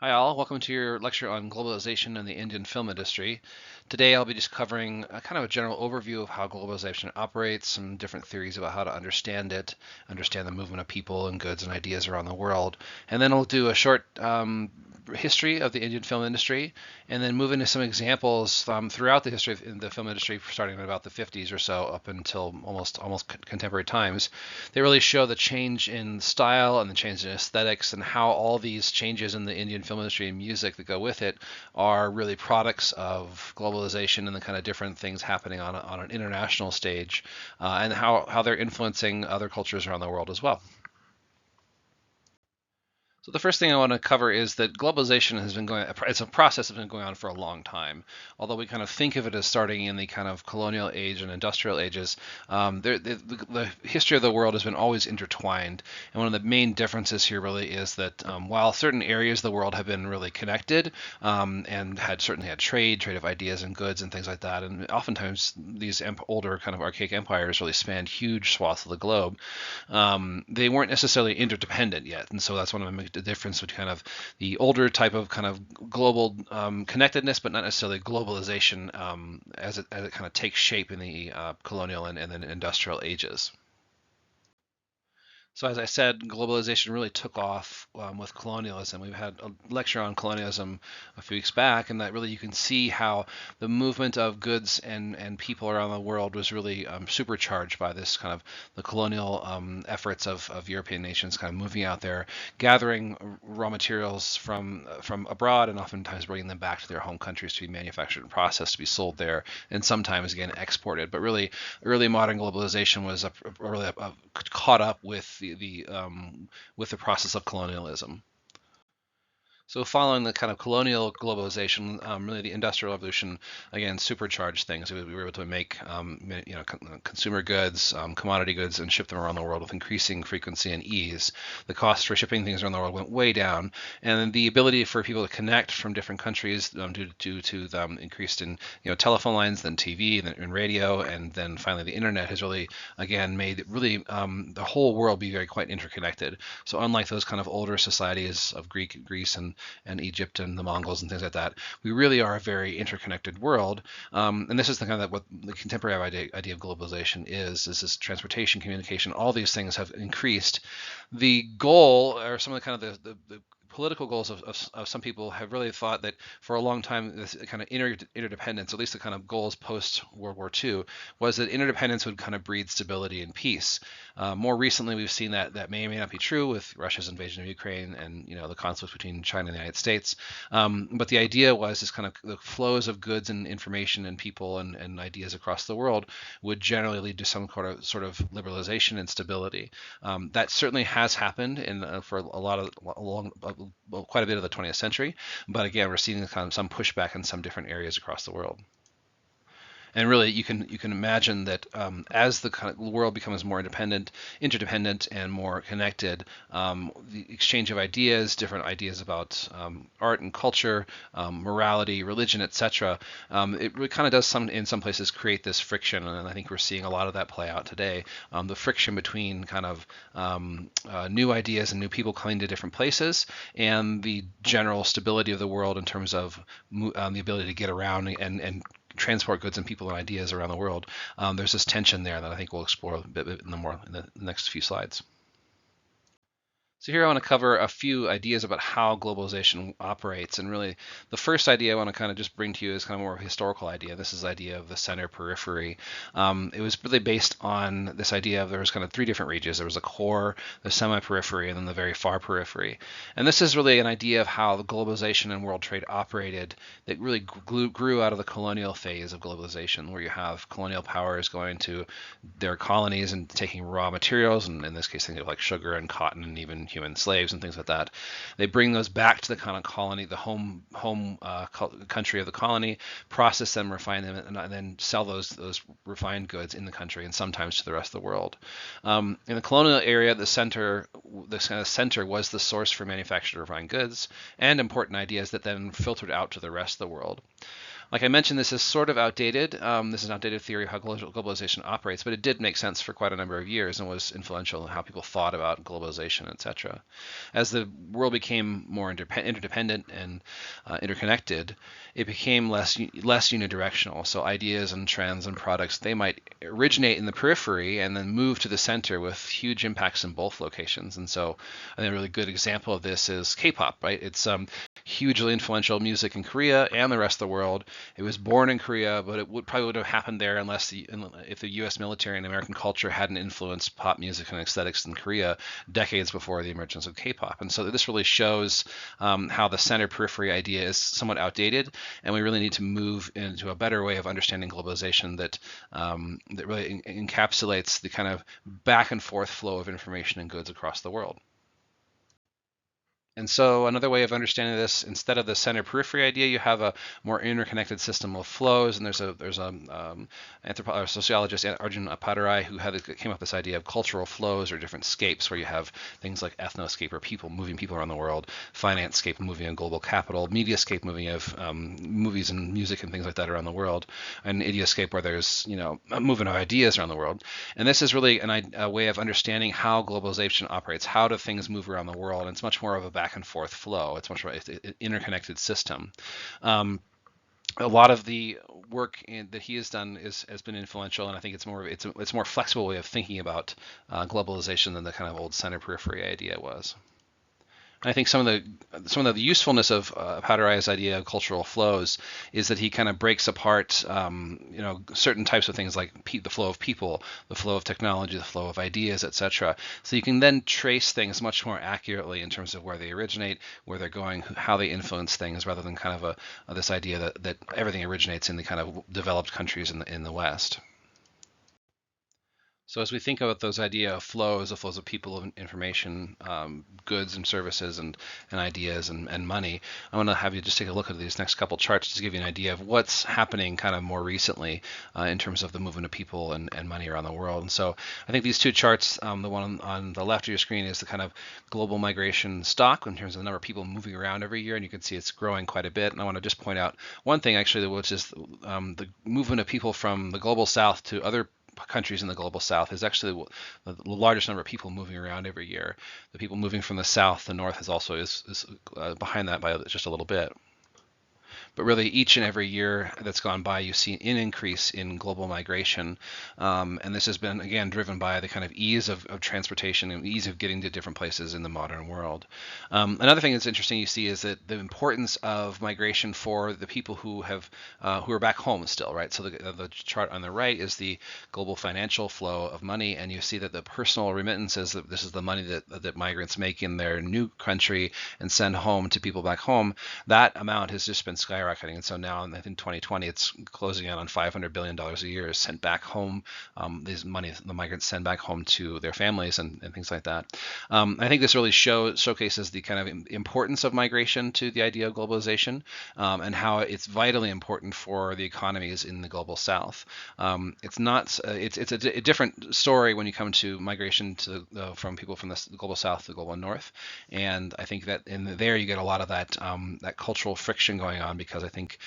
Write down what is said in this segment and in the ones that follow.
Hi all, welcome to your lecture on globalization and the Indian film industry. Today I'll be just covering a kind of a general overview of how globalization operates, some different theories about how to understand it, understand the movement of people and goods and ideas around the world, and then I'll do a short history of the Indian film industry, and then move into some examples throughout the history of the film industry, starting in about the 50s or so up until almost contemporary times. They really show the change in style and the change in aesthetics and how all these changes in the Indian film industry and music that go with it are really products of globalization and the kind of different things happening on an international stage, and how they're influencing other cultures around the world as well. So the first thing I want to cover is that globalization has been going, it's a process that's been going on for a long time. Although we kind of think of it as starting in the kind of colonial age and industrial ages, the history of the world has been always intertwined. And one of the main differences here really is that while certain areas of the world have been really connected, and certainly had trade of ideas and goods and things like that, and oftentimes these older kind of archaic empires really spanned huge swaths of the globe, they weren't necessarily interdependent yet. And so that's one of the difference between kind of the older type of kind of global connectedness, but not necessarily globalization, as it kind of takes shape in the colonial and then industrial ages. So as I said, globalization really took off with colonialism. We've had a lecture on colonialism a few weeks back, and that really you can see how the movement of goods and people around the world was really supercharged by this kind of the colonial efforts of European nations kind of moving out there, gathering raw materials from abroad, and oftentimes bringing them back to their home countries to be manufactured and processed to be sold there, and sometimes again exported. But really, early modern globalization was caught up with the process of colonialism. So following the kind of colonial globalization, really the Industrial Revolution again supercharged things. We were able to make consumer goods, commodity goods, and ship them around the world with increasing frequency and ease. The cost for shipping things around the world went way down, and the ability for people to connect from different countries due to them increased in telephone lines, then TV, then radio, and then finally the internet has really again made really the whole world be very quite interconnected. So unlike those kind of older societies of Greece and Egypt and the Mongols and things like that. We really are a very interconnected world, and this is the kind of what the contemporary idea of globalization is this transportation, communication, all these things have increased. The goal, or some of the kind of the political goals of some people have really thought that for a long time this kind of interdependence, at least the kind of goals post World War II, was that interdependence would kind of breed stability and peace. More recently, we've seen that may or may not be true with Russia's invasion of Ukraine and the conflict between China and the United States. But the idea was this kind of the flows of goods and information and people and ideas across the world would generally lead to some sort of liberalization and stability. That certainly has happened for a lot of quite a bit of the 20th century, but again, we're seeing kind of some pushback in some different areas across the world. And really, you can imagine that as the kind of world becomes more interdependent, and more connected, the exchange of ideas, different ideas about art and culture, morality, religion, etc., it really kind of does in some places create this friction, and I think we're seeing a lot of that play out today. The friction between kind of new ideas and new people coming to different places, and the general stability of the world in terms of the ability to get around and transport goods and people and ideas around the world. There's this tension there that I think we'll explore a bit in the next few slides. So here I want to cover a few ideas about how globalization operates, and really the first idea I want to kind of just bring to you is kind of more of a historical idea. This is the idea of the center periphery. It was really based on this idea of there was kind of three different regions. There was a core, the semi-periphery, and then the very far periphery. And this is really an idea of how the globalization and world trade operated that really grew out of the colonial phase of globalization, where you have colonial powers going to their colonies and taking raw materials, and in this case think of like sugar and cotton and even human slaves and things like that. They bring those back to the kind of colony, the home country of the colony, process them, refine them, and then sell those refined goods in the country and sometimes to the rest of the world. In the colonial area, this kind of center was the source for manufactured refined goods and important ideas that then filtered out to the rest of the world. Like I mentioned, this is sort of outdated. This is an outdated theory of how globalization operates, but it did make sense for quite a number of years and was influential in how people thought about globalization, etc. As the world became more interdependent and interconnected, it became less unidirectional. So ideas and trends and products, they might originate in the periphery and then move to the center with huge impacts in both locations. And so I think a really good example of this is K-pop, right? It's hugely influential music in Korea and the rest of the world. It was born in Korea, but it probably would have happened there if the U.S. military and American culture hadn't influenced pop music and aesthetics in Korea decades before the emergence of K-pop. And so this really shows how the center periphery idea is somewhat outdated, and we really need to move into a better way of understanding globalization that really encapsulates the kind of back and forth flow of information and goods across the world. And so another way of understanding this, instead of the center periphery idea, you have a more interconnected system of flows. And there's a sociologist, Arjun Appadurai, who came up with this idea of cultural flows or different scapes, where you have things like ethnoscape or people moving people around the world, financescape moving in global capital, mediascape moving of movies and music and things like that around the world, and idioscape where there's a movement of ideas around the world. And this is really a way of understanding how globalization operates. How do things move around the world? And it's much more of a back and forth flow. It's much more an interconnected system. A lot of the work that he has done has been influential, and I think it's a more flexible way of thinking about globalization than the kind of old center periphery idea was. I think some of the usefulness of Paderai's idea of cultural flows is that he kind of breaks apart, certain types of things like the flow of people, the flow of technology, the flow of ideas, etc. So you can then trace things much more accurately in terms of where they originate, where they're going, how they influence things, rather than kind of this idea that everything originates in the kind of developed countries in the West. So as we think about those idea of flows, the flows of people, of information, goods and services, and ideas and money, I want to have you just take a look at these next couple charts to give you an idea of what's happening kind of more recently in terms of the movement of people and money around the world. And so I think these two charts, the one on the left of your screen is the kind of global migration stock in terms of the number of people moving around every year, and you can see it's growing quite a bit. And I want to just point out one thing actually, which is the movement of people from the global south to other countries in the global south is actually the largest number of people moving around every year. The people moving from the south, the north is behind that by just a little bit. But really, each and every year that's gone by, you see an increase in global migration. And this has been, again, driven by the kind of ease of transportation and ease of getting to different places in the modern world. Another thing that's interesting you see is that the importance of migration for the people who are back home still, right? So the chart on the right is the global financial flow of money, and you see that the personal remittances, that this is the money that migrants make in their new country and send home to people back home, that amount has just been skyrocketing. And so now, I think 2020, it's closing in on $500 billion a year sent back home. These money the migrants send back home to their families and things like that. I think this really showcases the kind of importance of migration to the idea of globalization, and how it's vitally important for the economies in the global south. It's a different story when you come to migration from people from the global south to the global north. And I think that there you get a lot of that cultural friction going on, because I think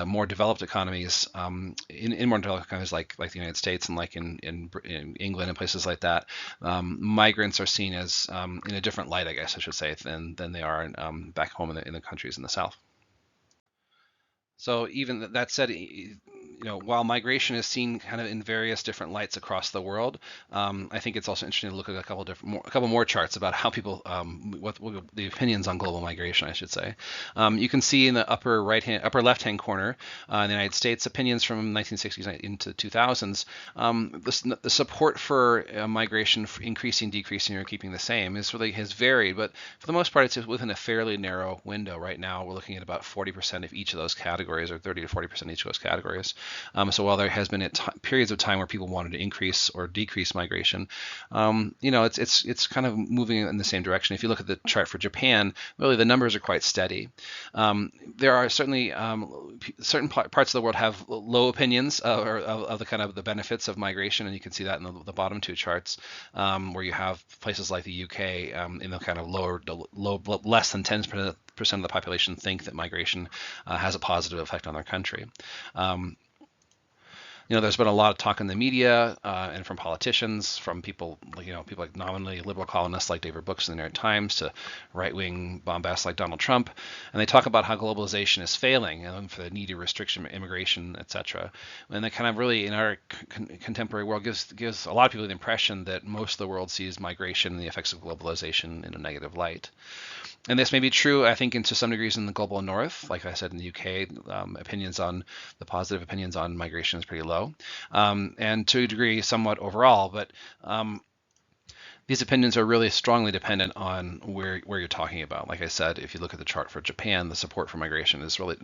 more developed economies, in more developed economies like the United States and like in England and places like that, migrants are seen as in a different light, I guess I should say, than they are back home in the countries in the South. So even that said, while migration is seen kind of in various different lights across the world, I think it's also interesting to look at a couple more charts about how people, what the opinions on global migration, I should say. You can see in the upper left-hand corner in the United States, opinions from 1960s into 2000s. The support for migration increasing, decreasing, or keeping the same has varied, but for the most part, it's within a fairly narrow window. Right now, we're looking at about 40% of each of those categories, or 30 to 40% each of those categories. So while there has been periods of time where people wanted to increase or decrease migration, it's kind of moving in the same direction. If you look at the chart for Japan, really the numbers are quite steady. There are certainly certain parts of the world have low opinions of the kind of the benefits of migration, and you can see that in the bottom two charts, where you have places like the UK in the kind of less than 10% percent of the population think that migration has a positive effect on their country. Um, there's been a lot of talk in the media and from politicians, from people, people like nominally liberal columnists like David Brooks in the New York Times to right-wing bombasts like Donald Trump, and they talk about how globalization is failing and for the need to restrict immigration, etc. And that kind of really, in our contemporary world, gives a lot of people the impression that most of the world sees migration and the effects of globalization in a negative light. And this may be true, I think, to some degrees in the global north. Like I said, in the UK, the positive opinions on migration is pretty low, and to a degree, somewhat overall. But these opinions are really strongly dependent on where you're talking about. Like I said, if you look at the chart for Japan, the support for migration has really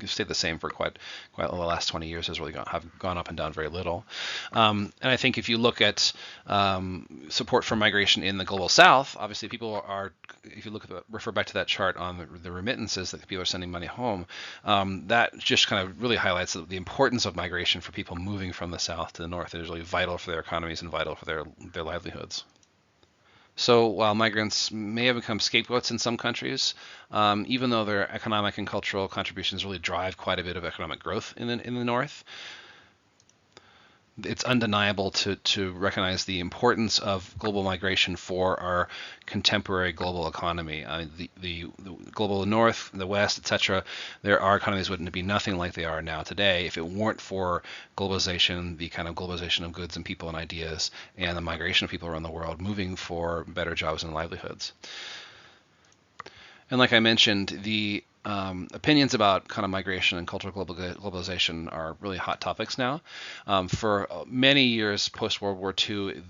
stayed the same for quite the last 20 years. Has really gone up and down very little. And I think if you look at support for migration in the global south, obviously people are. If you refer back to that chart on the remittances that people are sending money home, that just kind of really highlights the importance of migration for people moving from the south to the north. It is really vital for their economies and vital for their livelihoods. So while migrants may have become scapegoats in some countries, even though their economic and cultural contributions really drive quite a bit of economic growth in the North, it's undeniable to recognize the importance of global migration for our contemporary global economy. The global North, the West, etc., our economies wouldn't be nothing like they are now today if it weren't for globalization, the kind of globalization of goods and people and ideas, and the migration of people around the world moving for better jobs and livelihoods. And like I mentioned, the opinions about kind of migration and cultural globalization are really hot topics now. For many years post World War II,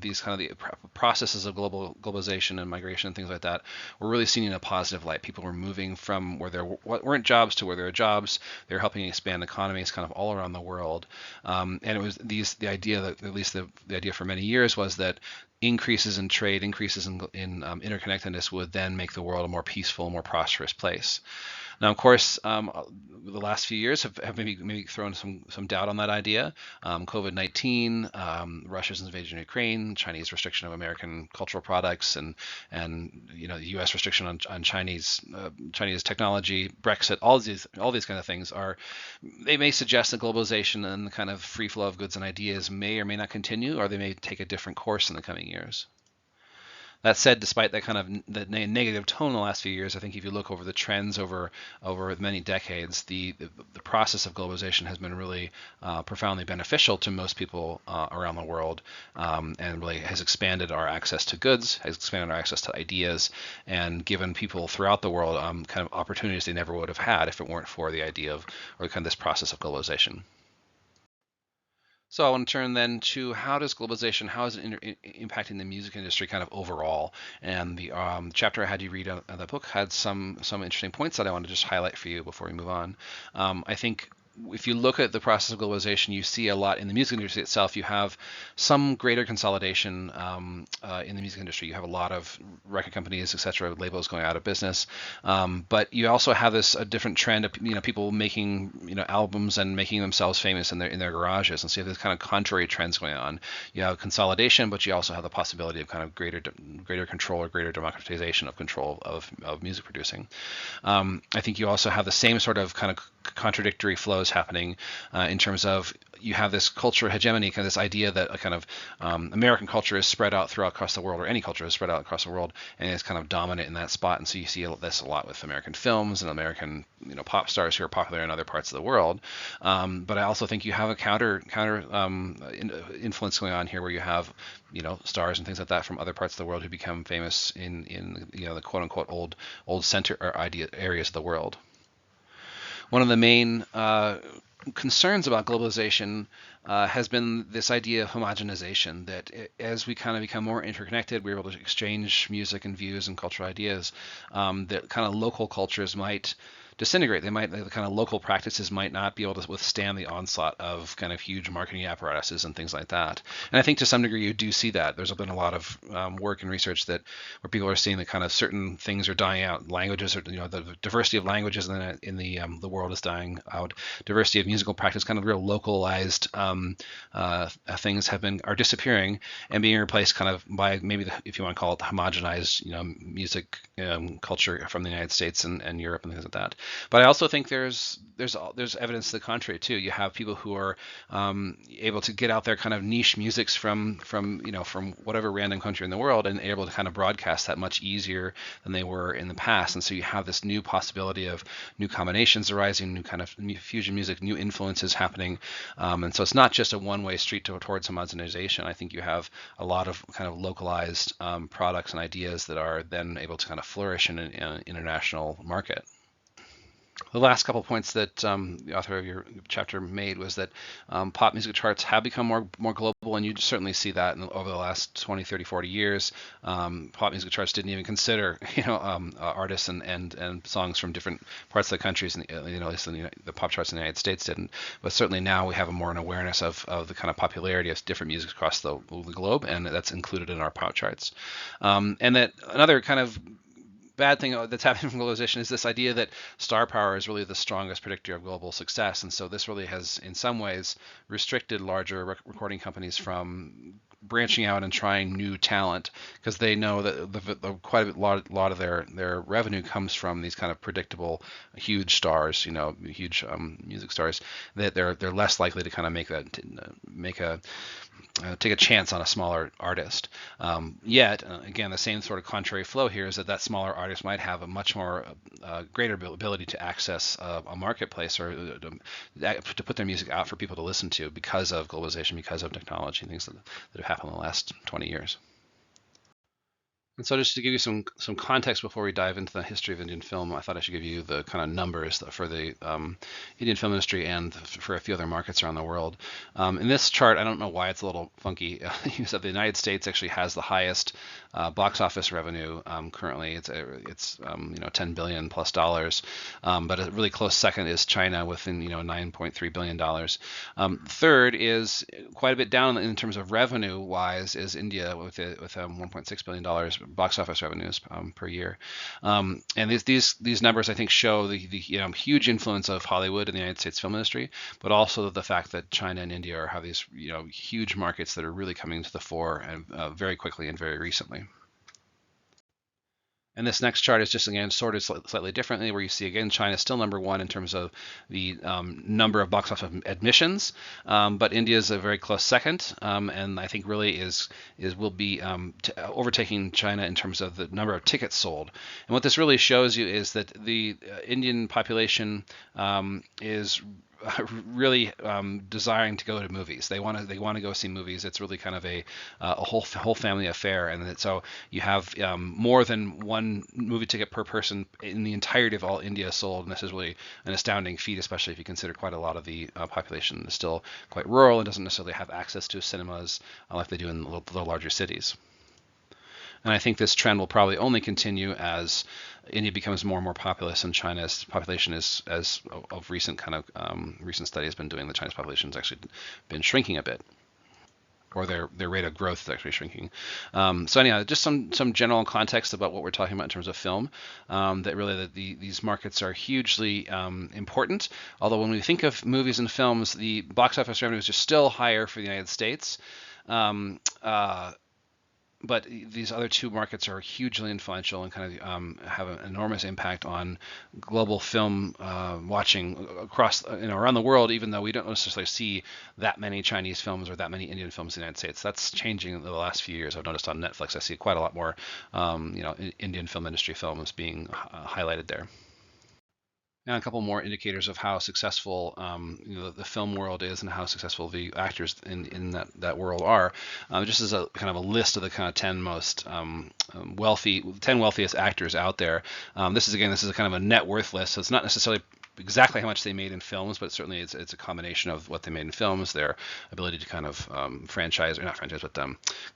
these kind of the processes of globalization and migration and things like that were really seen in a positive light. People were moving from where there weren't jobs to where there are jobs. They were helping expand economies kind of all around the world. And it was the idea that, at least the idea for many years, was that increases in trade, increases in interconnectedness would then make the world a more peaceful, more prosperous place. Now, of course, the last few years have maybe thrown some doubt on that idea. COVID-19, Russia's invasion of Ukraine, Chinese restriction of American cultural products, and the U.S. restriction on Chinese technology, Brexit, all these kind of things they may suggest that globalization and the kind of free flow of goods and ideas may or may not continue, or they may take a different course in the coming years. That said, despite that kind of the negative tone in the last few years, I think if you look over the trends over many decades, the process of globalization has been really profoundly beneficial to most people around the world, and really has expanded our access to goods, has expanded our access to ideas, and given people throughout the world kind of opportunities they never would have had if it weren't for the idea of, or kind of this process of globalization. So I want to turn then to how is it impacting the music industry kind of overall? And the chapter I had you read on the book had some interesting points that I want to just highlight for you before we move on. I think if you look at the process of globalization, you see a lot in the music industry itself. You have some greater consolidation in the music industry. You have a lot of record companies, etc., labels going out of business. But you also have a different trend of people making albums and making themselves famous in their garages. And so you have this kind of contrary trends going on. You have consolidation, but you also have the possibility of kind of greater control or greater democratization of control of music producing. I think you also have the same sort of kind of contradictory flows happening in terms of you have this cultural hegemony, kind of this idea that a kind of American culture is spread out across the world, or any culture is spread out across the world, and is kind of dominant in that spot. And so you see this a lot with American films and American pop stars who are popular in other parts of the world. But I also think you have a counter influence going on here, where you have stars and things like that from other parts of the world who become famous in the quote unquote old center or areas of the world. One of the main concerns about globalization has been this idea of homogenization, that as we kind of become more interconnected, we're able to exchange music and views and cultural ideas, that kind of local cultures might disintegrate. The kind of local practices might not be able to withstand the onslaught of kind of huge marketing apparatuses and things like that. And I think to some degree you do see that. There's been a lot of work and research that where people are seeing that kind of certain things are dying out. Languages are, the diversity of languages in the world is dying out. Diversity of musical practice, kind of real localized things are disappearing and being replaced kind of by maybe if you want to call it the homogenized music culture from the United States and Europe and things like that. But I also think there's evidence to the contrary too. You have people who are able to get out their kind of niche musics from whatever random country in the world and able to kind of broadcast that much easier than they were in the past. And so you have this new possibility of new combinations arising, new kind of fusion music, new influences happening. And so it's not just a one-way street towards homogenization. I think you have a lot of kind of localized products and ideas that are then able to kind of flourish in an international market. The last couple of points that the author of your chapter made was that pop music charts have become more global, and you certainly see that over the last 20, 30, 40 years. Pop music charts didn't even consider artists and songs from different parts of the countries, and at least the pop charts in the United States didn't. But certainly now we have more an awareness of the kind of popularity of different music across the globe, and that's included in our pop charts. And that another kind of bad thing that's happening from globalization is this idea that star power is really the strongest predictor of global success. And so this really has, in some ways, restricted larger recording companies from branching out and trying new talent because they know that quite a lot of their revenue comes from these kind of predictable, huge stars, huge music stars. That they're less likely to kind of take a chance on a smaller artist. Yet, again, the same sort of contrary flow here is that smaller artist might have a much more greater ability to access a marketplace or to put their music out for people to listen to because of globalization, because of technology, and things that have happened in the last 20 years. And so just to give you some context before we dive into the history of Indian film, I thought I should give you the kind of numbers for the Indian film industry and for a few other markets around the world. In this chart, I don't know why it's a little funky. You said the United States actually has the highest box office revenue currently. It's $10 billion plus dollars, but a really close second is China with $9.3 billion. Third is quite a bit down in terms of revenue wise is India with $1.6 billion box office revenues per year, and these numbers I think show the huge influence of Hollywood in the United States film industry, but also the fact that China and India have these huge markets that are really coming to the fore and very quickly and very recently. And this next chart is just, again, sorted slightly differently, where you see, again, China is still number one in terms of the number of box office admissions, but India is a very close second, and I think really will be overtaking China in terms of the number of tickets sold. And what this really shows you is that the Indian population is really desiring to go to movies. They want to go see movies. It's really kind of a whole family affair, and so you have more than one movie ticket per person in the entirety of all India sold, and this is really an astounding feat, especially if you consider quite a lot of the population is still quite rural and doesn't necessarily have access to cinemas like they do in the larger cities. And I think this trend will probably only continue as India becomes more and more populous, and China's population is, as of recent recent study has been doing, the Chinese population has actually been shrinking a bit, or their rate of growth is actually shrinking. So anyhow, just some general context about what we're talking about in terms of film. That really these markets are hugely important. Although when we think of movies and films, the box office revenues are still higher for the United States. But these other two markets are hugely influential and kind of have an enormous impact on global film watching across around the world, even though we don't necessarily see that many Chinese films or that many Indian films in the United States. That's changing in the last few years. I've noticed on Netflix I see quite a lot more Indian film industry films being highlighted there. Now, a couple more indicators of how successful the film world is and how successful the actors in that world are. Just as a kind of a list of the kind of 10 most 10 wealthiest actors out there. This is a kind of a net worth list, so it's not necessarily exactly how much they made in films, but certainly it's a combination of what they made in films, their ability to kind of kind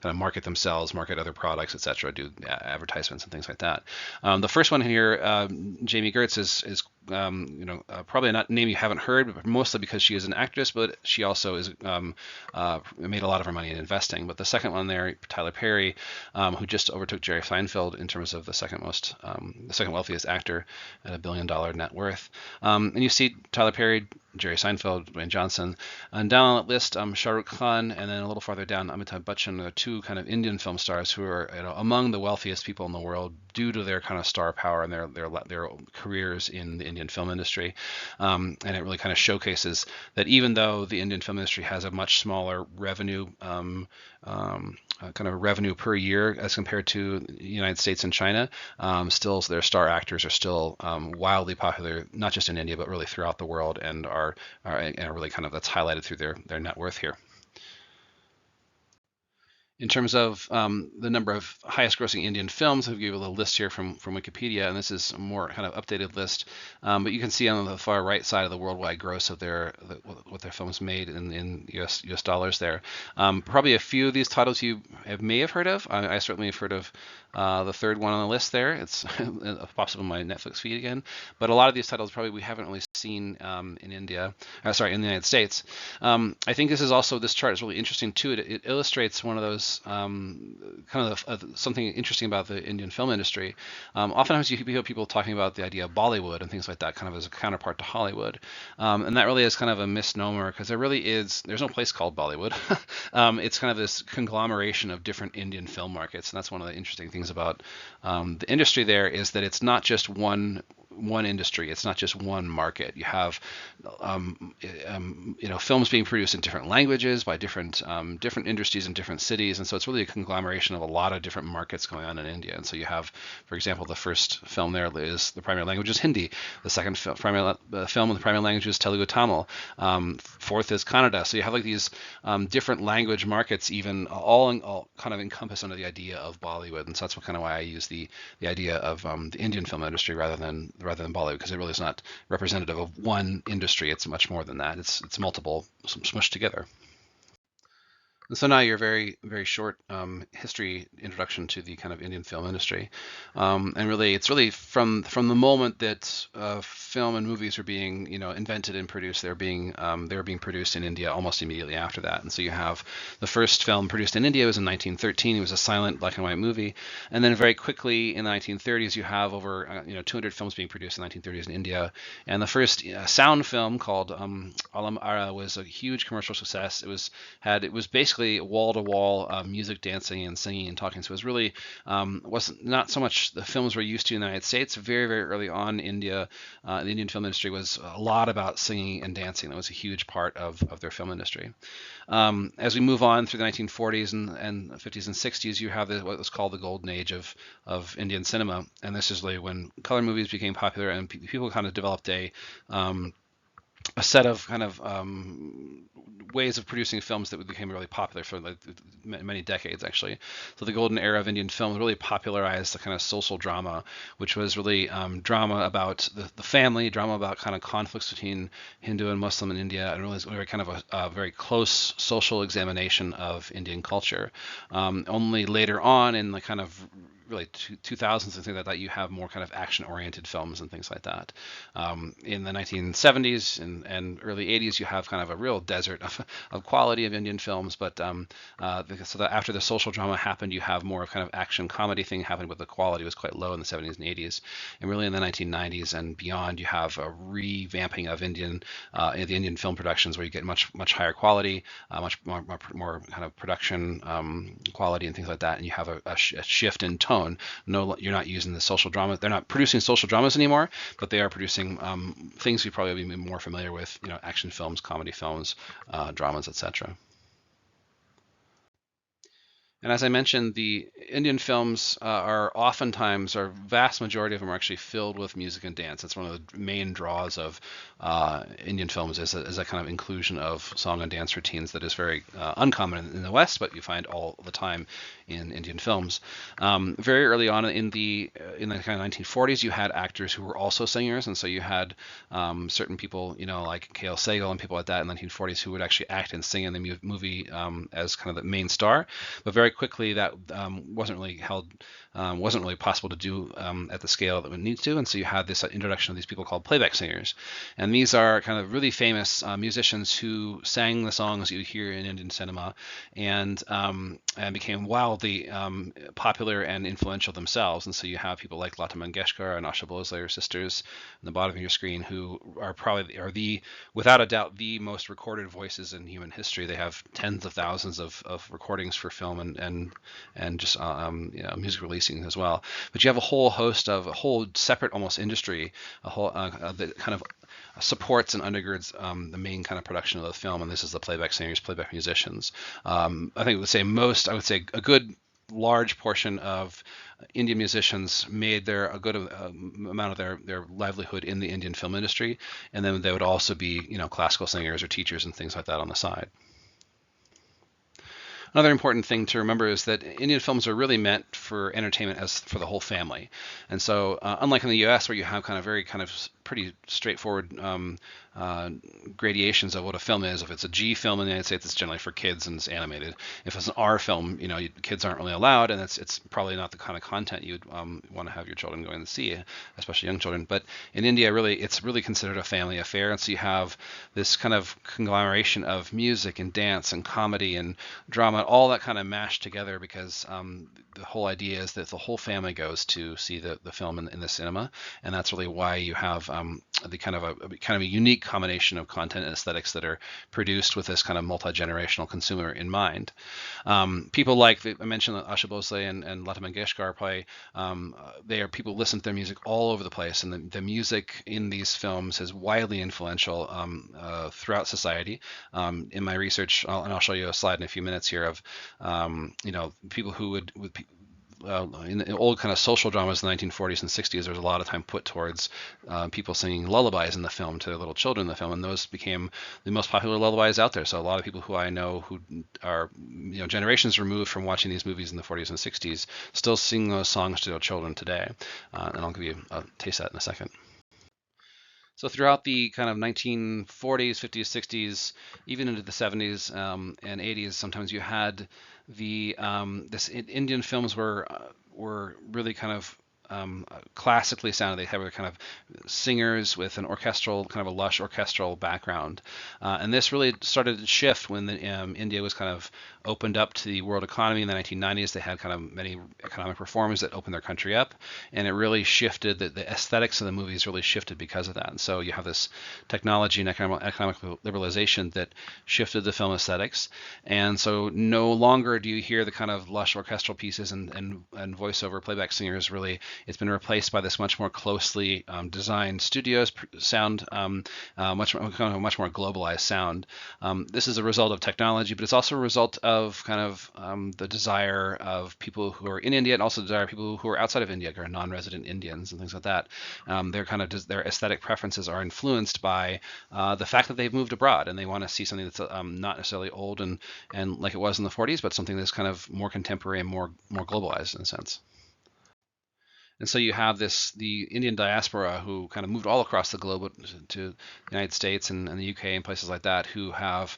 of market themselves, market other products, etc., do advertisements and things like that. The first one here, Jamie Gertz, is probably not a name you haven't heard, but mostly because she is an actress, but she also is made a lot of her money in investing. But the second one there, Tyler Perry, who just overtook Jerry Seinfeld in terms of the the second wealthiest actor at $1 billion net worth. And you see Tyler Perry, Jerry Seinfeld, Dwayne Johnson, and down on that list, Shah Rukh Khan, and then a little farther down, Amitabh Bachchan, are two kind of Indian film stars who are among the wealthiest people in the world due to their kind of star power and their careers in the Indian film industry. And it really kind of showcases that even though the Indian film industry has a much smaller revenue kind of revenue per year as compared to the United States and China, still their star actors are still wildly popular, not just in India, but really throughout the world, and are really kind of, that's highlighted through their net worth here. In terms of the number of highest grossing Indian films, I'll give you a little list here from Wikipedia, and this is a more kind of updated list. But you can see on the far right side of the worldwide gross of what their films made in US dollars there. Probably a few of these titles you may have heard of. I certainly have heard of the third one on the list there. It's pops up on my Netflix feed again. But a lot of these titles probably we haven't really seen in India, in the United States. I think this chart is really interesting too. It illustrates one of those something interesting about the Indian film industry. Oftentimes you hear people talking about the idea of Bollywood and things like that, kind of as a counterpart to Hollywood, and that really is kind of a misnomer, because there's no place called Bollywood. It's kind of this conglomeration of different Indian film markets, and that's one of the interesting things about the industry there, is that it's not just one industry. It's not just one market. You have, films being produced in different languages by different industries in different cities, and so it's really a conglomeration of a lot of different markets going on in India. And so you have, for example, the first film there is the primary language is Hindi. The second film in the primary language is Telugu Tamil. Fourth is Kannada. So you have like these different language markets, even all kind of encompassed under the idea of Bollywood. And so that's why I use the idea of the Indian film industry rather than Bollywood, because it really is not representative of one industry. It's much more than that. It's multiple smushed together. And so now your very, very short history introduction to the kind of Indian film industry, and really, it's really from the moment that film and movies are being invented and produced, they're being produced in India almost immediately after that. And so you have the first film produced in India was in 1913. It was a silent black and white movie, and then very quickly in the 1930s you have over 200 films being produced in the 1930s in India. And the first sound film called Alam Ara was a huge commercial success. It was basically wall-to-wall music, dancing, and singing and talking. So it was really was not so much the films we're used to in the United States. Very, very early on, India, the Indian film industry was a lot about singing and dancing. That was a huge part of their film industry. As we move on through the 1940s and 50s and 60s, you have what was called the golden age of Indian cinema, and this is really when color movies became popular, and people kind of developed a set of kind of ways of producing films that became really popular for many decades, actually. So the golden era of Indian film really popularized the kind of social drama, which was really drama about the family, drama about kind of conflicts between Hindu and Muslim in India, and really very kind of a very close social examination of Indian culture. Only later on in the kind of really 2000s and things like that, you have more kind of action-oriented films and things like that. In the 1970s and early 80s, you have kind of a real desert of quality of Indian films. But so that after the social drama happened, you have more of kind of action comedy thing happened, but the quality was quite low in the 70s and 80s. And really in the 1990s and beyond, you have a revamping of the Indian film productions, where you get much higher quality, much more kind of production quality and things like that. And you have a shift in tone. No, you're not using the social drama. They're not producing social dramas anymore, but they are producing things you probably be more familiar with, action films, comedy films, dramas, etc. And as I mentioned, the Indian films vast majority of them are actually filled with music and dance. That's one of the main draws of Indian films, is a kind of inclusion of song and dance routines that is very uncommon in the West, but you find all the time in Indian films. Very early on in the kind of 1940s, you had actors who were also singers, and so you had certain people, like K.L. Sehgal and people like that in the 1940s who would actually act and sing in the movie as kind of the main star. But very very quickly that wasn't really possible to do at the scale that we need to, and so you had this introduction of these people called playback singers, and these are kind of really famous musicians who sang the songs you hear in Indian cinema, and became wildly popular and influential themselves. And so you have people like Lata Mangeshkar and Asha Bhosle, sisters, on the bottom of your screen, who are probably without a doubt, the most recorded voices in human history. They have tens of thousands of recordings for film and just music releasing as well. But you have a whole host of a whole separate almost industry, a whole that kind of supports and undergirds the main kind of production of the film, and this is the playback singers, playback musicians. I think I would say a good large portion of Indian musicians made a good amount of their livelihood in the Indian film industry, and then they would also be classical singers or teachers and things like that on the side. Another important thing to remember is that Indian films are really meant for entertainment as for the whole family. And so unlike in the US, where you have kind of pretty straightforward gradations of what a film is. If it's a G film in the United States, it's generally for kids and it's animated. If it's an R film, kids aren't really allowed, and it's probably not the kind of content you'd want to have your children going to see, especially young children. But in India, it's really considered a family affair, and so you have this kind of conglomeration of music and dance and comedy and drama, all that kind of mashed together, because the whole idea is that the whole family goes to see the film in the cinema, and that's really why you have the kind of a unique combination of content and aesthetics that are produced with this kind of multi-generational consumer in mind. People like I mentioned Asha Bhosle and Lata Mangeshkar probably they are people who listen to their music all over the place, and the music in these films is widely influential throughout society. In my research, and I'll show you a slide in a few minutes here of people who would in the old kind of social dramas in the 1940s and 60s, there was a lot of time put towards people singing lullabies in the film to their little children in the film, and those became the most popular lullabies out there. So a lot of people who I know who are generations removed from watching these movies in the 40s and 60s still sing those songs to their children today, and I'll give you a taste of that in a second. So throughout the kind of 1940s, 50s, 60s, even into the 70s and 80s, sometimes you had Indian films were really kind of classically sounded. They have kind of singers with an orchestral, kind of a lush orchestral background. And this really started to shift when India was kind of opened up to the world economy in the 1990s. They had kind of many economic reforms that opened their country up, and it really shifted, the aesthetics of the movies really shifted because of that. And so you have this technology and economic liberalization that shifted the film aesthetics. And so no longer do you hear the kind of lush orchestral pieces and voiceover playback singers. Really, it's been replaced by this much more closely designed studios sound, much more globalized sound. This is a result of technology, but it's also a result of kind of the desire of people who are in India, and also the desire of people who are outside of India, who are non-resident Indians and things like that. Their aesthetic preferences are influenced by the fact that they've moved abroad, and they want to see something that's not necessarily old and like it was in the 40s, but something that's kind of more contemporary and more globalized in a sense. And so you have the Indian diaspora who kind of moved all across the globe to the United States and the UK and places like that, who have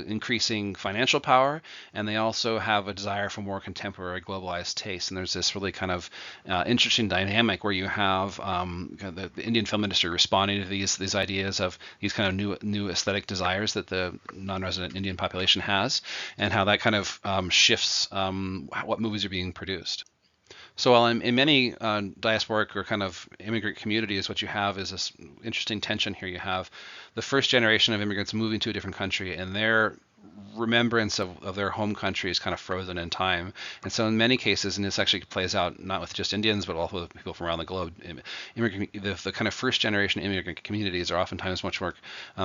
increasing financial power, and they also have a desire for more contemporary globalized taste. And there's this really kind of interesting dynamic where you have the Indian film industry responding to these ideas of these kind of new aesthetic desires that the non-resident Indian population has, and how that kind of shifts what movies are being produced. So while in many diasporic or kind of immigrant communities, what you have is this interesting tension here. You have the first generation of immigrants moving to a different country, and their remembrance of their home country is kind of frozen in time. And so in many cases, and this actually plays out not with just Indians, but also with people from around the globe, the kind of first generation immigrant communities are oftentimes much more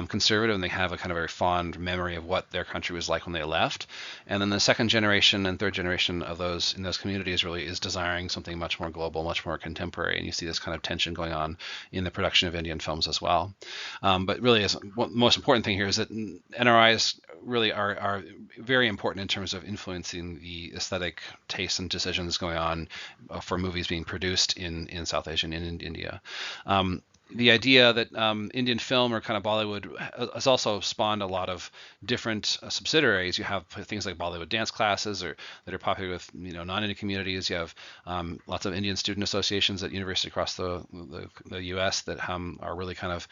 conservative, and they have a kind of very fond memory of what their country was like when they left. And then the second generation and third generation of those in those communities really is desiring something much more global, much more contemporary. And you see this kind of tension going on in the production of Indian films as well. But really, the most important thing here is that NRIs really are very important in terms of influencing the aesthetic tastes and decisions going on for movies being produced in South Asia and in India. the idea that Indian film or kind of Bollywood has also spawned a lot of different subsidiaries. You have things like Bollywood dance classes, or that are popular with non-Indian communities. You have lots of Indian student associations at universities across the U.S. that are really kind of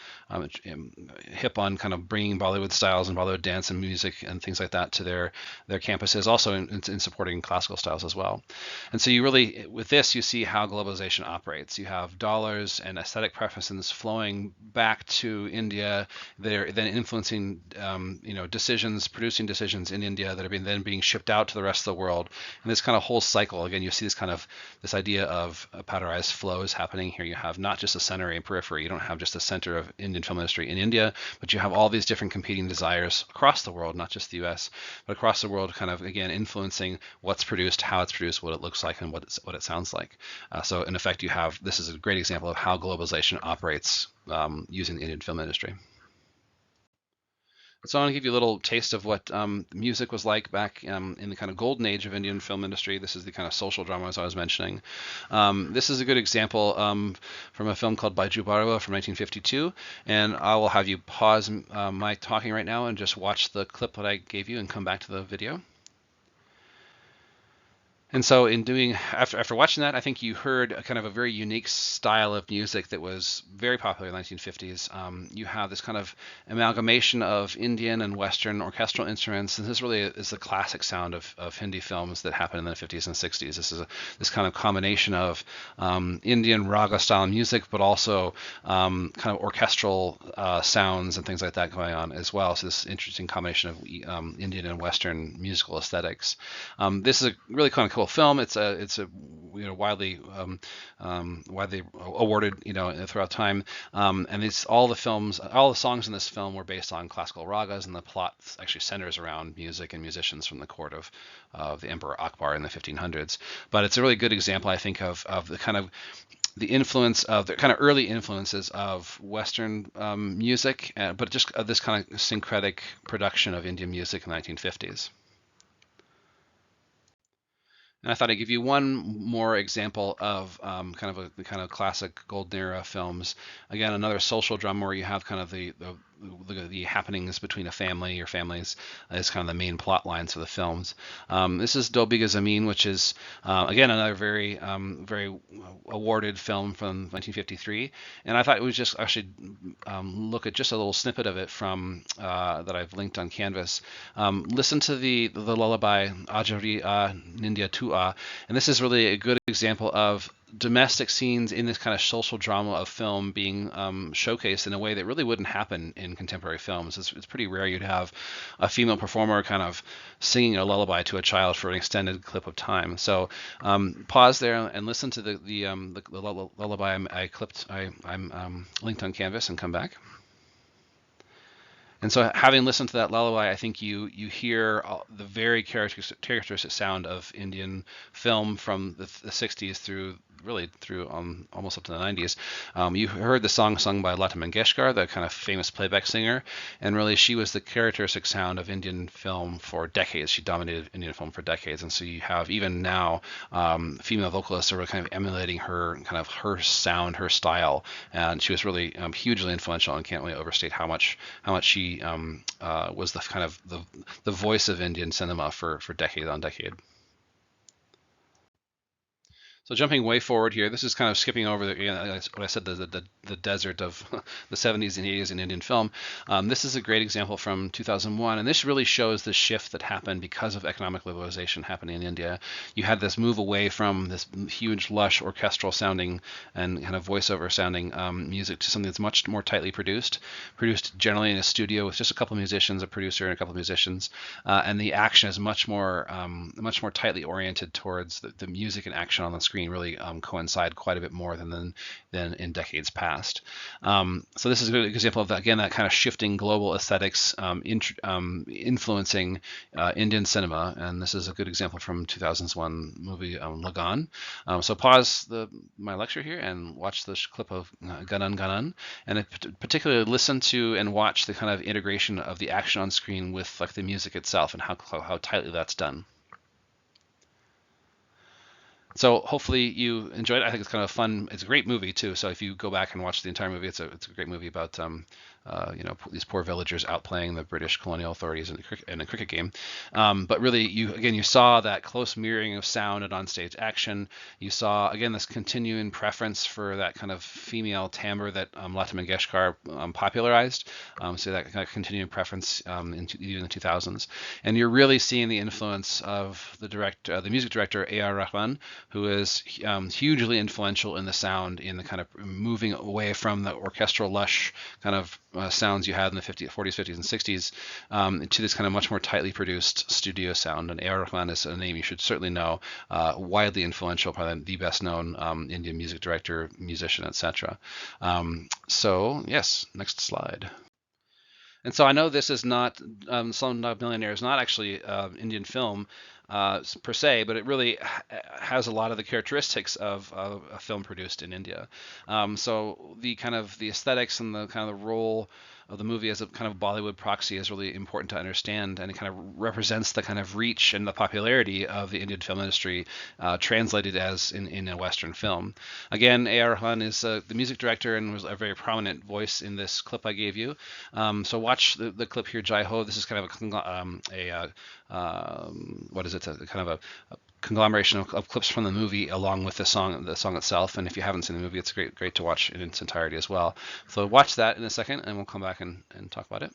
hip on kind of bringing Bollywood styles and Bollywood dance and music and things like that to their campuses, also in supporting classical styles as well. And so you really, with this, you see how globalization operates. You have dollars and aesthetic preferences flowing back to India. They're then influencing, decisions, producing decisions in India that are then being shipped out to the rest of the world. And this kind of whole cycle, again, you see this idea of powderized flows happening here. You have not just a center and periphery. You don't have just a center of Indian film industry in India, but you have all these different competing desires across the world, not just the U.S., but across the world, kind of again influencing what's produced, how it's produced, what it looks like, and what it sounds like. So in effect, this is a great example of how globalization operates using the Indian film industry. So I want to give you a little taste of what music was like back in the kind of golden age of Indian film industry. This is the kind of social drama as I was mentioning. This is a good example from a film called Baiju Barua from 1952. And I will have you pause my talking right now and just watch the clip that I gave you and come back to the video. And so after watching that, I think you heard a kind of a very unique style of music that was very popular in the 1950s. You have this kind of amalgamation of Indian and Western orchestral instruments. And this really is the classic sound of Hindi films that happened in the 50s and 60s. This is this kind of combination of Indian raga style music, but also kind of orchestral sounds and things like that going on as well. So this interesting combination of Indian and Western musical aesthetics. This is a really kind of cool film. It's a widely awarded throughout time. And all the songs in this film were based on classical ragas, and the plot actually centers around music and musicians from the court of the Emperor Akbar in the 1500s. But it's a really good example, I think, of the kind of the influence of the kind of early influences of Western music, but just this kind of syncretic production of Indian music in the 1950s. And I thought I'd give you one more example of the kind of classic golden era films. Again, another social drama where you have kind of the happenings between a family or families as kind of the main plot lines of the films. This is Do Biga Zameen, which is again another very awarded film from 1953. And I thought it was just actually look at just a little snippet of it from that I've linked on Canvas. Listen to the lullaby Ajari Nindya Tua, and this is really a good example of domestic scenes in this kind of social drama of film being showcased in a way that really wouldn't happen in contemporary films. It's pretty rare you'd have a female performer kind of singing a lullaby to a child for an extended clip of time. So pause there and listen to the lullaby I'm linked on Canvas, and come back. And so, having listened to that lullaby, I think you hear the very characteristic sound of Indian film from the 60s through almost up to the 90s. You heard the song sung by Lata Mangeshkar, the kind of famous playback singer, and really she was the characteristic sound of Indian film for decades. She dominated Indian film for decades, and so you have even now female vocalists are kind of emulating her sound, her style, and she was really hugely influential, and can't really overstate how much she was the kind of the voice of Indian cinema for decade on decade. So jumping way forward here, this is kind of skipping over what I said, the desert of the 70s and 80s in Indian film. This is a great example from 2001, and this really shows the shift that happened because of economic liberalization happening in India. You had this move away from this huge, lush, orchestral sounding and kind of voiceover sounding music to something that's much more tightly produced generally in a studio with just a couple of musicians, a producer, and a couple of musicians, and the action is much more tightly oriented towards the music and action on the screen. Really coincide quite a bit more than in decades past. So this is a good example of that, again, that kind of shifting global aesthetics influencing Indian cinema, and this is a good example from 2001 movie Lagan. So pause my lecture here and watch this clip of Ganan Ganan, and particularly listen to and watch the kind of integration of the action on screen with like the music itself and how tightly that's done. So hopefully you enjoyed it. I think it's kind of fun. It's a great movie too. So if you go back and watch the entire movie, it's a great movie about these poor villagers outplaying the British colonial authorities in a cricket game. But really, you saw that close mirroring of sound and onstage action. You saw again this continuing preference for that kind of female timbre that Lata Mangeshkar popularized. So that kind of continuing preference even in the 2000s, and you're really seeing the influence of the music director A.R. Rahman, who is hugely influential in the sound, in the kind of moving away from the orchestral lush kind of sounds you had in the 40s, 50s, and 60s to this kind of much more tightly produced studio sound. And A.R. Rahman is a name you should certainly know, widely influential, probably the best known Indian music director, musician, etc. So yes, next slide. And so I know this is not Slumdog Millionaire is not actually Indian film per se, but it really has a lot of the characteristics of a film produced in India. So the kind of the aesthetics and the kind of the role of the movie as a kind of Bollywood proxy is really important to understand, and it kind of represents the kind of reach and the popularity of the Indian film industry translated as in a Western film. Again, A.R. Rahman is the music director and was a very prominent voice in this clip I gave you. So watch the clip here, Jai Ho. This is kind of what is it? A kind of a conglomeration of clips from the movie along with the song itself. And if you haven't seen the movie, it's great to watch in its entirety as well. So watch that in a second, and we'll come back and talk about it.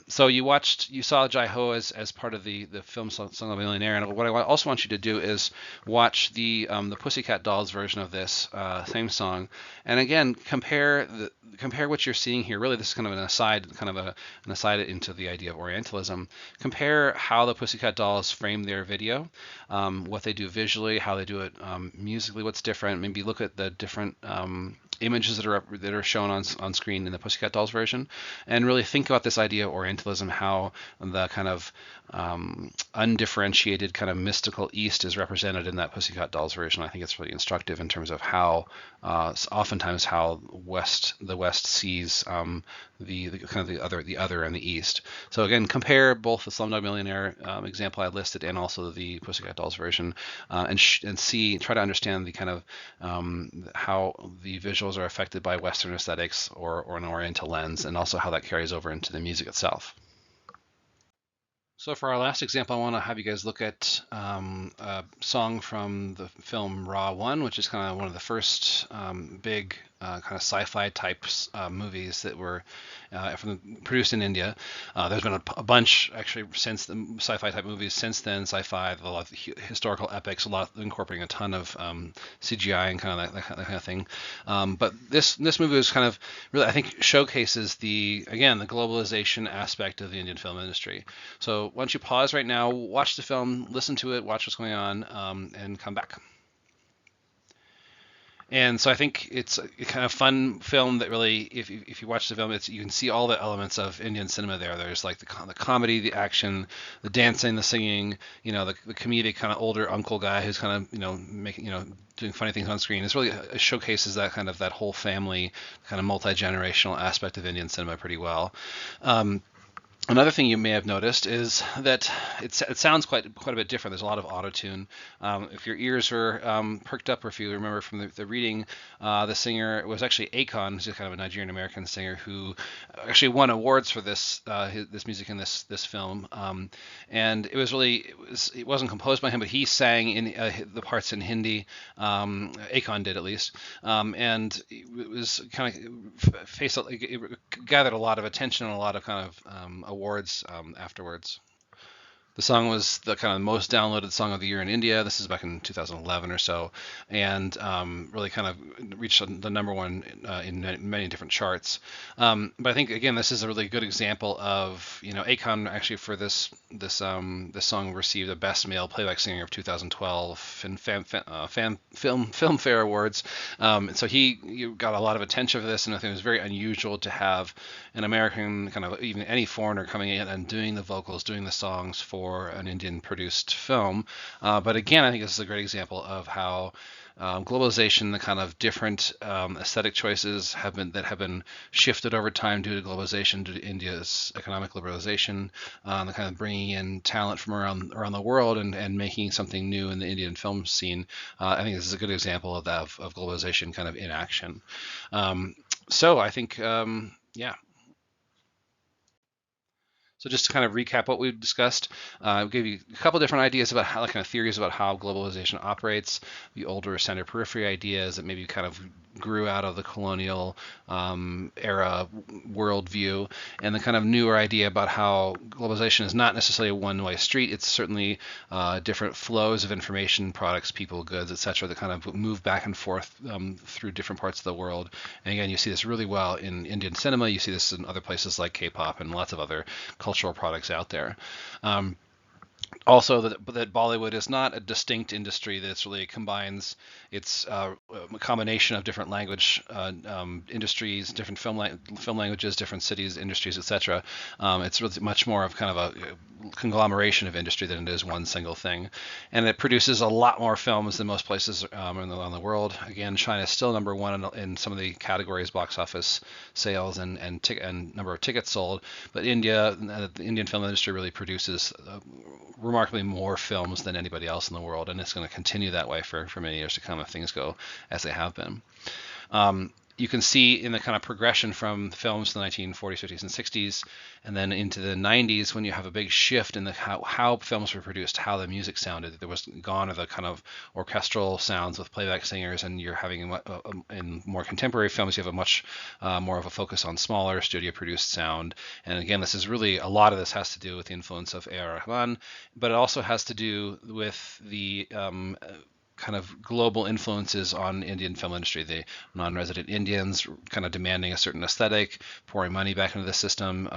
So you saw Jai Ho as part of the film Song of a Millionaire, and what I also want you to do is watch the Pussycat Dolls version of this same song, and again compare what you're seeing here. Really, this is kind of an aside into the idea of Orientalism. Compare how the Pussycat Dolls frame their video, what they do visually, how they do it musically, what's different. Maybe look at the different images that are shown on screen in the Pussycat Dolls version, and really think about this idea of Orientalism, how the kind of undifferentiated kind of mystical East is represented in that Pussycat Dolls version. I think it's really instructive in terms of how oftentimes how the West sees the kind of the other and the East. So again, compare both the Slumdog Millionaire example I listed and also the Pussycat Dolls version, and try to understand the kind of how the visuals are affected by Western aesthetics or an Oriental lens, and also how that carries over into the music itself. So for our last example, I want to have you guys look at a song from the film Raw 1, which is kind of one of the first big kind of sci-fi types movies that were produced in India. There's been a bunch actually since the sci-fi type movies since then, sci-fi, a lot of historical epics, a lot incorporating a ton of CGI and kind of that kind of thing. But this movie was kind of really, I think, showcases the globalization aspect of the Indian film industry. So why don't you pause right now, watch the film, listen to it, watch what's going on, and come back. And so I think it's a kind of fun film that really, if you watch the film, you can see all the elements of Indian cinema there. There's like the comedy, the action, the dancing, the singing, the comedic kind of older uncle guy who's kind of, making, doing funny things on screen. It really showcases that kind of that whole family, kind of multi-generational aspect of Indian cinema pretty well. Another thing you may have noticed is that it sounds quite a bit different. There's a lot of auto-tune. If your ears were perked up, or if you remember from the reading, the singer was actually Akon, who's kind of a Nigerian-American singer who actually won awards for this music in this film. And it wasn't composed by him, but he sang in the parts in Hindi. Akon did, at least. And it was kind of it gathered a lot of attention and a lot of kind of awards afterwards. The song was the kind of most downloaded song of the year in India. This is back in 2011 or so, and really kind of reached the number one in many different charts. But I think again, this is a really good example of Akon actually for this song received the Best Male Playback Singer of 2012 in Filmfare Awards. So he got a lot of attention for this, and I think it was very unusual to have an American, kind of even any foreigner, coming in and doing the vocals, doing the songs for an Indian produced film. But again, I think this is a great example of how globalization, the kind of different aesthetic choices have been shifted over time due to globalization, due to India's economic liberalization, the kind of bringing in talent from around the world and making something new in the Indian film scene. I think this is a good example of that of globalization kind of in action. So I think yeah, so just to kind of recap what we've discussed, we gave you a couple different ideas about how, like, kind of theories about how globalization operates, the older center periphery ideas that maybe kind of grew out of the colonial era worldview, and the kind of newer idea about how globalization is not necessarily a one-way street. It's certainly different flows of information, products, people, goods, etc., that kind of move back and forth through different parts of the world. And again, you see this really well in Indian cinema. You see this in other places like K-pop and lots of other cultural products out there. Um, Also, that Bollywood is not a distinct industry that's really combines its a combination of different language industries, different film languages, different cities, industries, etc. It's really much more of kind of a conglomeration of industry than it is one single thing, and it produces a lot more films than most places around the world. Again, China is still number one in some of the categories, box office sales and number of tickets sold, but the Indian film industry really produces remarkably more films than anybody else in the world, and it's going to continue that way for many years to come if things go as they have been. You can see in the kind of progression from films in the 1940s, 50s, and 60s, and then into the 90s, when you have a big shift in how films were produced, how the music sounded. There was gone are the kind of orchestral sounds with playback singers, and you're having in more contemporary films, you have a much more of a focus on smaller studio-produced sound. And again, this is really a lot of this has to do with the influence of A.R. Rahman, but it also has to do with the kind of global influences on Indian film industry. The non-resident Indians kind of demanding a certain aesthetic, pouring money back into the system.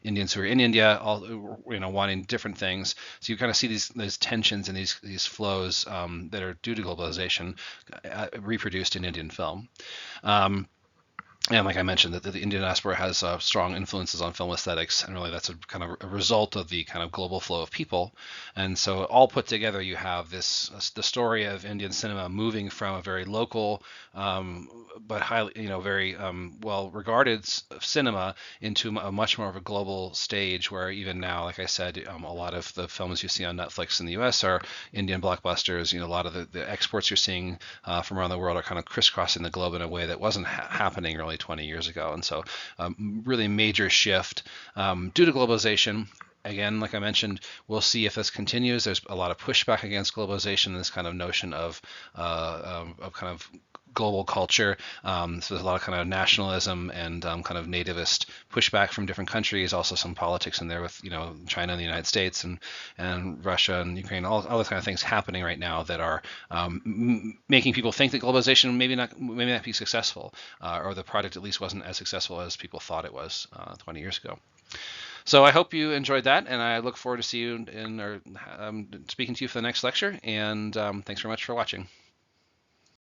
Indians who are in India, all wanting different things. So you kind of see these tensions and these flows that are due to globalization reproduced in Indian film. And like I mentioned, that the Indian diaspora has strong influences on film aesthetics, and really that's a kind of a result of the kind of global flow of people. And so all put together, you have the story of Indian cinema moving from a very local, but highly, very well regarded cinema into a much more of a global stage, where even now, like I said, a lot of the films you see on Netflix in the U.S. are Indian blockbusters. A lot of the exports you're seeing from around the world are kind of crisscrossing the globe in a way that wasn't happening really 20 years ago. And so really major shift due to globalization. Again, like I mentioned, we'll see if this continues. There's a lot of pushback against globalization, this kind of notion of kind of global culture. So there's a lot of kind of nationalism and kind of nativist pushback from different countries. Also some politics in there with China and the United States and Russia and Ukraine. All those kind of things happening right now that are making people think that globalization maybe not be successful, or the project at least wasn't as successful as people thought it was 20 years ago. So I hope you enjoyed that, and I look forward to see you speaking to you for the next lecture. And thanks very much for watching.